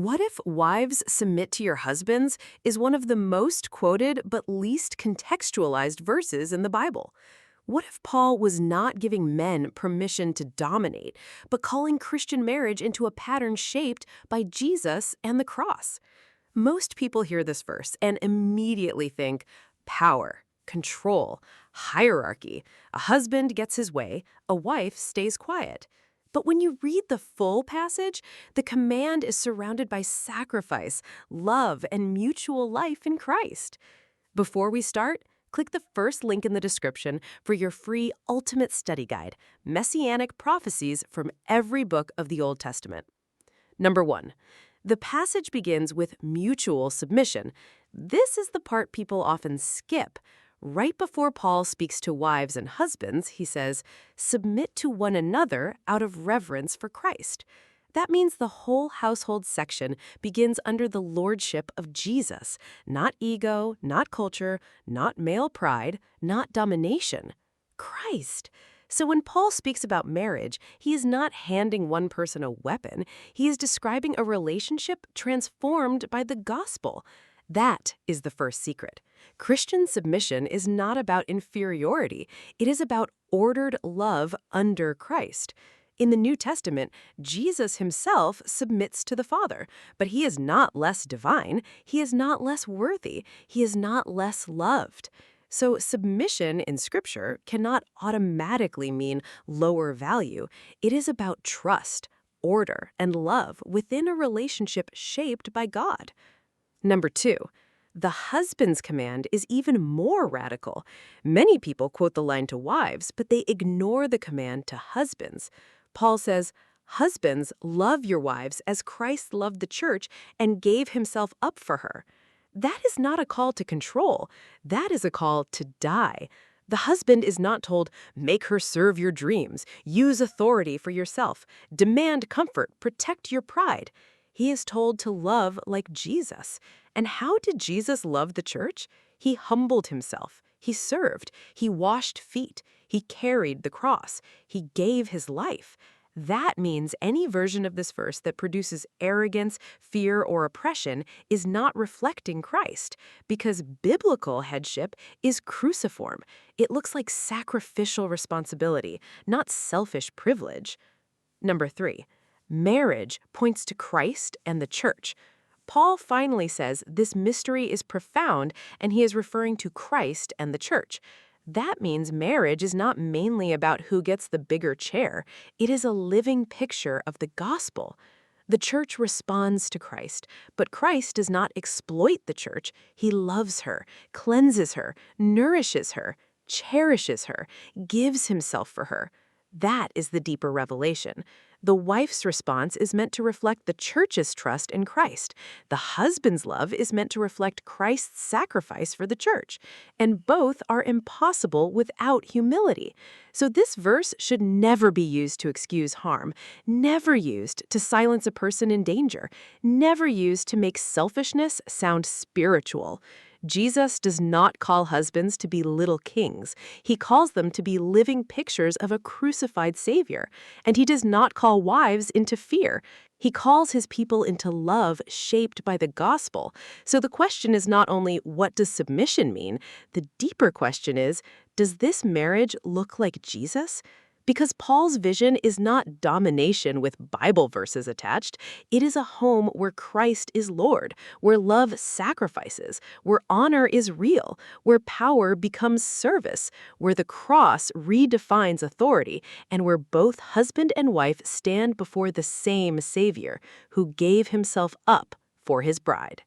What if wives submit to your husbands is one of the most quoted but least contextualized verses in the Bible? What if Paul was not giving men permission to dominate, but calling Christian marriage into a pattern shaped by Jesus and the cross? Most people hear this verse and immediately think power, control, hierarchy. A husband gets his way, a wife stays quiet. But when you read the full passage, the command is surrounded by sacrifice, love, and mutual life in Christ. Before we start, click the first link in the description for your free ultimate study guide, Messianic Prophecies from Every Book of the Old Testament. Number 1. The passage begins with mutual submission. This is the part people often skip. Right before Paul speaks to wives and husbands, he says, "Submit to one another out of reverence for Christ." That means the whole household section begins under the lordship of Jesus, not ego, not culture, not male pride, not domination. Christ. So when Paul speaks about marriage, he is not handing one person a weapon. He is describing a relationship transformed by the gospel. That is the first secret. Christian submission is not about inferiority. It is about ordered love under Christ. In the New Testament, Jesus himself submits to the Father, but he is not less divine. He is not less worthy. He is not less loved. So submission in Scripture cannot automatically mean lower value. It is about trust, order, and love within a relationship shaped by God. Number 2, the husband's command is even more radical. Many people quote the line to wives, but they ignore the command to husbands. Paul says, "Husbands, love your wives as Christ loved the church and gave himself up for her." That is not a call to control. That is a call to die. The husband is not told, "Make her serve your dreams, use authority for yourself, demand comfort, protect your pride." He is told to love like Jesus. And how did Jesus love the church? He humbled himself. He served. He washed feet. He carried the cross. He gave his life. That means any version of this verse that produces arrogance, fear, or oppression is not reflecting Christ, because biblical headship is cruciform. It looks like sacrificial responsibility, not selfish privilege. Number 3. Marriage points to Christ and the church. Paul finally says this mystery is profound, and he is referring to Christ and the church. That means marriage is not mainly about who gets the bigger chair. It is a living picture of the gospel. The church responds to Christ, but Christ does not exploit the church. He loves her, cleanses her, nourishes her, cherishes her, gives himself for her. That is the deeper revelation. The wife's response is meant to reflect the church's trust in Christ. The husband's love is meant to reflect Christ's sacrifice for the church. And both are impossible without humility. So this verse should never be used to excuse harm, never used to silence a person in danger, never used to make selfishness sound spiritual. Jesus does not call husbands to be little kings. He calls them to be living pictures of a crucified Savior. And he does not call wives into fear. He calls his people into love shaped by the gospel. So the question is not only, what does submission mean? The deeper question is, does this marriage look like Jesus? Because Paul's vision is not domination with Bible verses attached. It is a home where Christ is Lord, where love sacrifices, where honor is real, where power becomes service, where the cross redefines authority, and where both husband and wife stand before the same Savior who gave himself up for his bride.